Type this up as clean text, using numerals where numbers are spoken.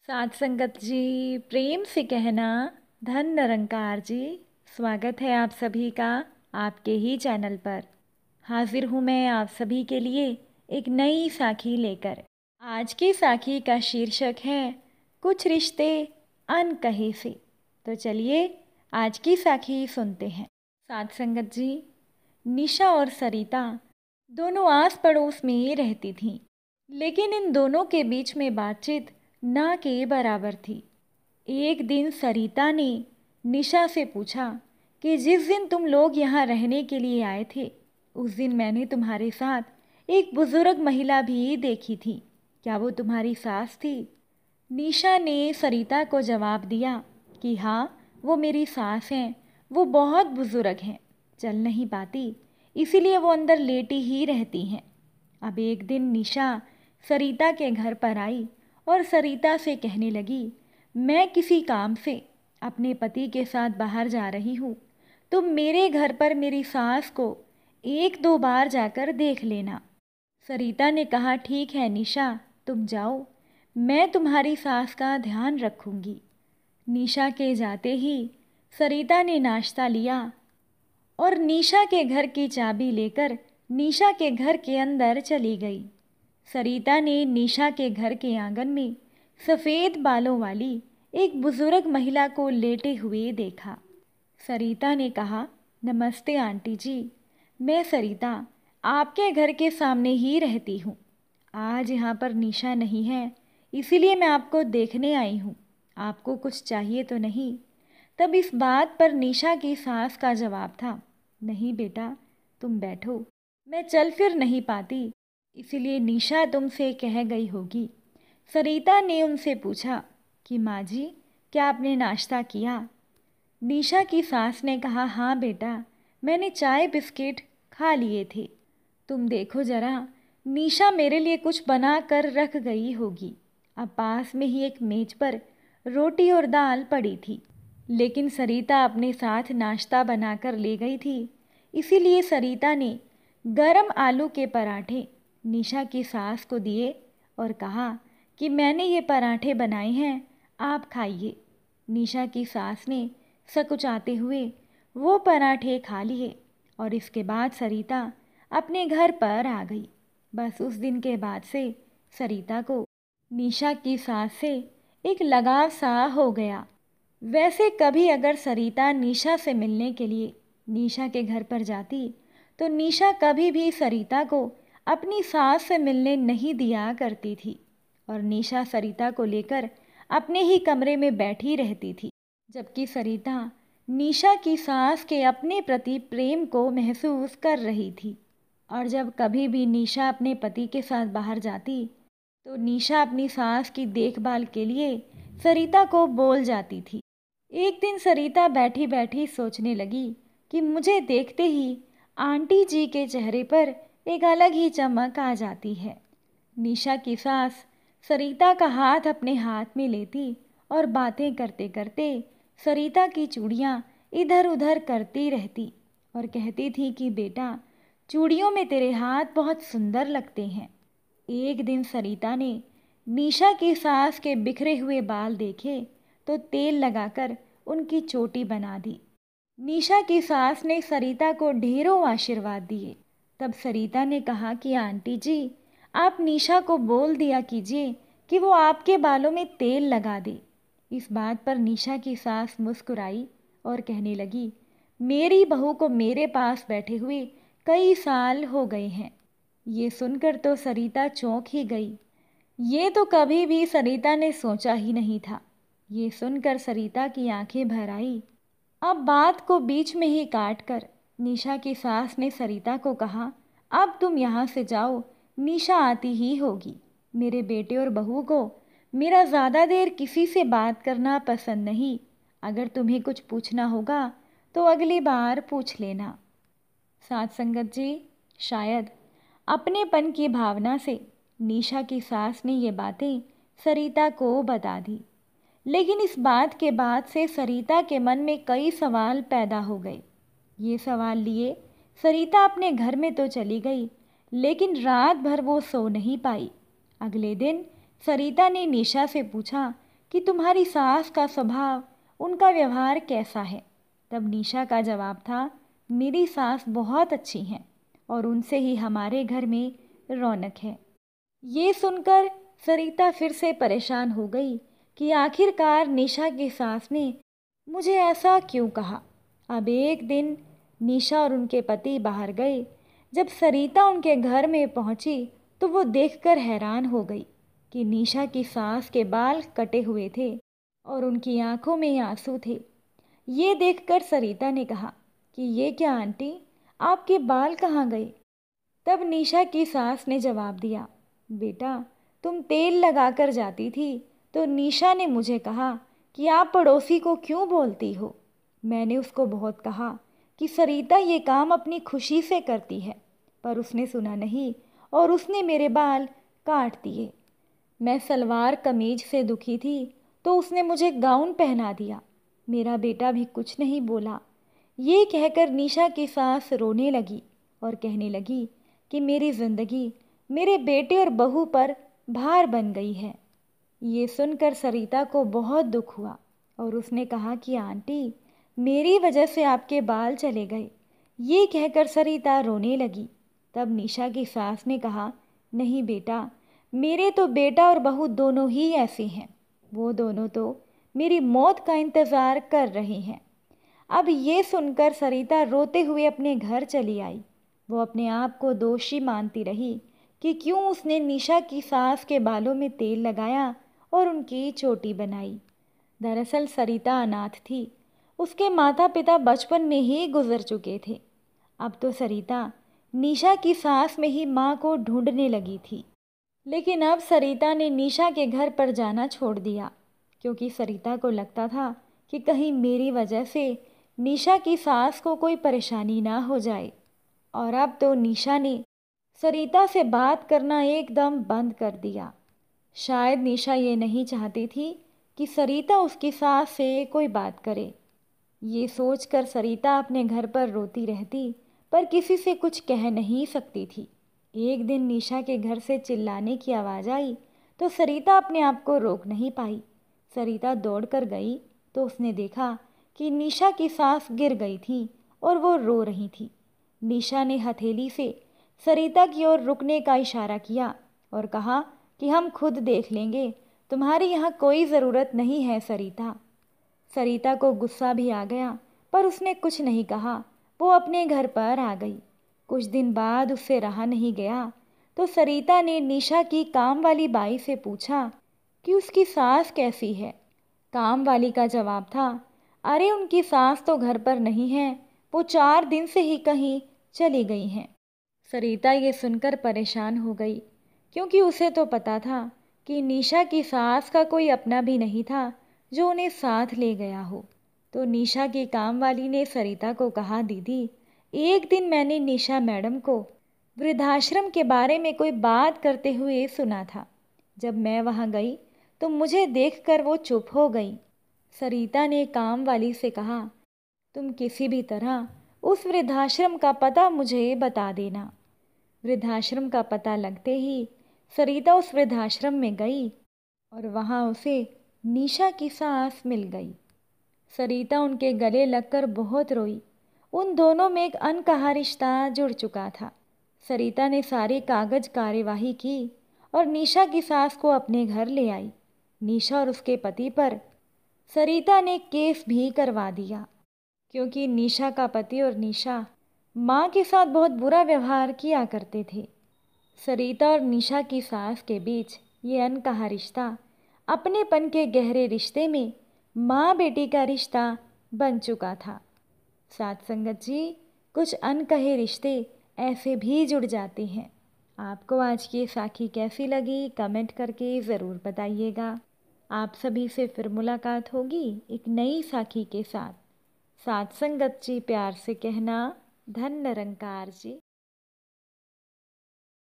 साथ संगत जी, प्रेम से कहना धन निरंकार जी। स्वागत है आप सभी का आपके ही चैनल पर। हाजिर हूँ मैं आप सभी के लिए एक नई साखी लेकर। आज की साखी का शीर्षक है कुछ रिश्ते अनकहे से। तो चलिए आज की साखी सुनते हैं। साथ संगत जी, निशा और सरिता दोनों आस पड़ोस में ही रहती थीं, लेकिन इन दोनों के बीच में बातचीत ना के बराबर थी। एक दिन सरिता ने निशा से पूछा कि जिस दिन तुम लोग यहाँ रहने के लिए आए थे, उस दिन मैंने तुम्हारे साथ एक बुजुर्ग महिला भी देखी थी। क्या वो तुम्हारी सास थी? निशा ने सरिता को जवाब दिया कि हाँ, वो मेरी सास हैं। वो बहुत बुजुर्ग हैं, चल नहीं पाती, इसीलिए वो अंदर लेटी ही रहती हैं। अब एक दिन निशा सरिता के घर पर आई और सरिता से कहने लगी, मैं किसी काम से अपने पति के साथ बाहर जा रही हूँ, तुम मेरे घर पर मेरी सास को एक दो बार जाकर देख लेना। सरिता ने कहा, ठीक है निशा, तुम जाओ, मैं तुम्हारी सास का ध्यान रखूंगी। निशा के जाते ही सरिता ने नाश्ता लिया और निशा के घर की चाबी लेकर निशा के घर के अंदर चली गई। सरिता ने निशा के घर के आंगन में सफ़ेद बालों वाली एक बुजुर्ग महिला को लेटे हुए देखा। सरिता ने कहा, नमस्ते आंटी जी, मैं सरिता आपके घर के सामने ही रहती हूँ। आज यहाँ पर निशा नहीं है, इसीलिए मैं आपको देखने आई हूँ। आपको कुछ चाहिए तो नहीं? तब इस बात पर निशा की सास का जवाब था, नहीं बेटा, तुम बैठो, मैं चल फिर नहीं पाती, इसीलिए निशा तुमसे कह गई होगी। सरिता ने उनसे पूछा कि माँ जी, क्या आपने नाश्ता किया? निशा की सास ने कहा, हाँ बेटा, मैंने चाय बिस्किट खा लिए थे। तुम देखो जरा, निशा मेरे लिए कुछ बना कर रख गई होगी। अब पास में ही एक मेज पर रोटी और दाल पड़ी थी, लेकिन सरिता अपने साथ नाश्ता बनाकर ले गई थी, इसीलिए सरिता ने गरम आलू के पराठे निशा की सास को दिए और कहा कि मैंने ये पराठे बनाए हैं, आप खाइए। निशा की सास ने सकुचाते हुए वो पराठे खा लिए और इसके बाद सरिता अपने घर पर आ गई। बस उस दिन के बाद से सरिता को निशा की सास से एक लगाव सा हो गया। वैसे कभी अगर सरिता निशा से मिलने के लिए निशा के घर पर जाती, तो निशा कभी भी सरिता को अपनी सास से मिलने नहीं दिया करती थी और निशा सरिता को लेकर अपने ही कमरे में बैठी रहती थी, जबकि सरिता निशा की सास के अपने प्रति प्रेम को महसूस कर रही थी। और जब कभी भी निशा अपने पति के साथ बाहर जाती, तो निशा अपनी सास की देखभाल के लिए सरिता को बोल जाती थी। एक दिन सरिता बैठी बैठी सोचने लगी कि मुझे देखते ही आंटी जी के चेहरे पर एक अलग ही चमक आ जाती है। निशा की सास सरिता का हाथ अपने हाथ में लेती और बातें करते करते सरिता की चूड़ियाँ इधर उधर करती रहती और कहती थी कि बेटा, चूड़ियों में तेरे हाथ बहुत सुंदर लगते हैं। एक दिन सरिता ने निशा की सास के बिखरे हुए बाल देखे तो तेल लगाकर उनकी चोटी बना दी। निशा की सास ने सरिता को ढेरों आशीर्वाद दिए। तब सरिता ने कहा कि आंटी जी, आप निशा को बोल दिया कीजिए कि वो आपके बालों में तेल लगा दे। इस बात पर निशा की सास मुस्कुराई और कहने लगी, मेरी बहू को मेरे पास बैठे हुए कई साल हो गए हैं। ये सुनकर तो सरिता चौंक ही गई। ये तो कभी भी सरिता ने सोचा ही नहीं था। ये सुनकर सरिता की आंखें भर आई। अब बात को बीच में ही काट कर निशा की सास ने सरिता को कहा, अब तुम यहाँ से जाओ, निशा आती ही होगी। मेरे बेटे और बहू को मेरा ज़्यादा देर किसी से बात करना पसंद नहीं। अगर तुम्हें कुछ पूछना होगा तो अगली बार पूछ लेना। साथ संगत जी, शायद अपनेपन की भावना से निशा की सास ने ये बातें सरिता को बता दी, लेकिन इस बात के बाद से सरिता के मन में कई सवाल पैदा हो गए। ये सवाल लिए सरिता अपने घर में तो चली गई, लेकिन रात भर वो सो नहीं पाई। अगले दिन सरिता ने निशा से पूछा कि तुम्हारी सास का स्वभाव, उनका व्यवहार कैसा है। तब निशा का जवाब था, मेरी सास बहुत अच्छी हैं और उनसे ही हमारे घर में रौनक है। ये सुनकर सरिता फिर से परेशान हो गई कि आखिरकार निशा की सास ने मुझे ऐसा क्यों कहा। अब एक दिन निशा और उनके पति बाहर गए। जब सरिता उनके घर में पहुंची तो वो देखकर हैरान हो गई कि निशा की सास के बाल कटे हुए थे और उनकी आंखों में आंसू थे। ये देखकर सरिता ने कहा कि ये क्या आंटी, आपके बाल कहाँ गए। तब निशा की सास ने जवाब दिया, बेटा तुम तेल लगाकर जाती थी तो निशा ने मुझे कहा कि आप पड़ोसी को क्यों बोलती हो। मैंने उसको बहुत कहा कि सरिता ये काम अपनी खुशी से करती है, पर उसने सुना नहीं और उसने मेरे बाल काट दिए। मैं सलवार कमीज से दुखी थी तो उसने मुझे गाउन पहना दिया। मेरा बेटा भी कुछ नहीं बोला। ये कहकर निशा की सास रोने लगी और कहने लगी कि मेरी ज़िंदगी मेरे बेटे और बहू पर भार बन गई है। ये सुनकर सरिता को बहुत दुख हुआ और उसने कहा कि आंटी, मेरी वजह से आपके बाल चले गए। ये कहकर सरिता रोने लगी। तब निशा की सास ने कहा, नहीं बेटा, मेरे तो बेटा और बहू दोनों ही ऐसे हैं। वो दोनों तो मेरी मौत का इंतज़ार कर रहे हैं। अब ये सुनकर सरिता रोते हुए अपने घर चली आई। वो अपने आप को दोषी मानती रही कि क्यों उसने निशा की सास के बालों में तेल लगाया और उनकी चोटी बनाई। दरअसल सरिता अनाथ थी। उसके माता पिता बचपन में ही गुजर चुके थे। अब तो सरिता निशा की सास में ही माँ को ढूंढने लगी थी। लेकिन अब सरिता ने निशा के घर पर जाना छोड़ दिया, क्योंकि सरिता को लगता था कि कहीं मेरी वजह से निशा की सास को कोई परेशानी ना हो जाए। और अब तो निशा ने सरिता से बात करना एकदम बंद कर दिया। शायद निशा ये नहीं चाहती थी कि सरिता उसकी सास से कोई बात करे। ये सोचकर सरिता अपने घर पर रोती रहती, पर किसी से कुछ कह नहीं सकती थी। एक दिन निशा के घर से चिल्लाने की आवाज़ आई तो सरिता अपने आप को रोक नहीं पाई। सरिता दौड़कर गई तो उसने देखा कि निशा की सास गिर गई थी और वो रो रही थी। निशा ने हथेली से सरिता की ओर रुकने का इशारा किया और कहा कि हम खुद देख लेंगे, तुम्हारी यहाँ कोई ज़रूरत नहीं है सरिता। सरिता को गुस्सा भी आ गया, पर उसने कुछ नहीं कहा। वो अपने घर पर आ गई। कुछ दिन बाद उससे रहा नहीं गया तो सरिता ने निशा की काम वाली बाई से पूछा कि उसकी सास कैसी है। काम वाली का जवाब था, अरे उनकी सास तो घर पर नहीं है, वो 4 दिन से ही कहीं चली गई हैं। सरिता ये सुनकर परेशान हो गई, क्योंकि उसे तो पता था कि निशा की सास का कोई अपना भी नहीं था जो उन्हें साथ ले गया हो। तो निशा की काम वाली ने सरिता को कहा, दीदी, एक दिन मैंने निशा मैडम को वृद्धाश्रम के बारे में कोई बात करते हुए सुना था। जब मैं वहाँ गई तो मुझे देखकर वो चुप हो गई। सरिता ने काम वाली से कहा, तुम किसी भी तरह उस वृद्धाश्रम का पता मुझे बता देना। वृद्धाश्रम का पता लगते ही सरिता उस वृद्धाश्रम में गई और वहाँ उसे निशा की सास मिल गई। सरिता उनके गले लगकर बहुत रोई। उन दोनों में एक अनकहा रिश्ता जुड़ चुका था। सरिता ने सारी कागज कार्यवाही की और निशा की सास को अपने घर ले आई। निशा और उसके पति पर सरिता ने केस भी करवा दिया, क्योंकि निशा का पति और निशा माँ के साथ बहुत बुरा व्यवहार किया करते थे। सरिता और निशा की सास के बीच ये अनकहा रिश्ता अपनेपन के गहरे रिश्ते में माँ बेटी का रिश्ता बन चुका था। साथ संगत जी, कुछ अनकहे रिश्ते ऐसे भी जुड़ जाते हैं। आपको आज की साखी कैसी लगी, कमेंट करके ज़रूर बताइएगा। आप सभी से फिर मुलाकात होगी एक नई साखी के साथ। साथ संगत जी, प्यार से कहना, धन निरंकार जी।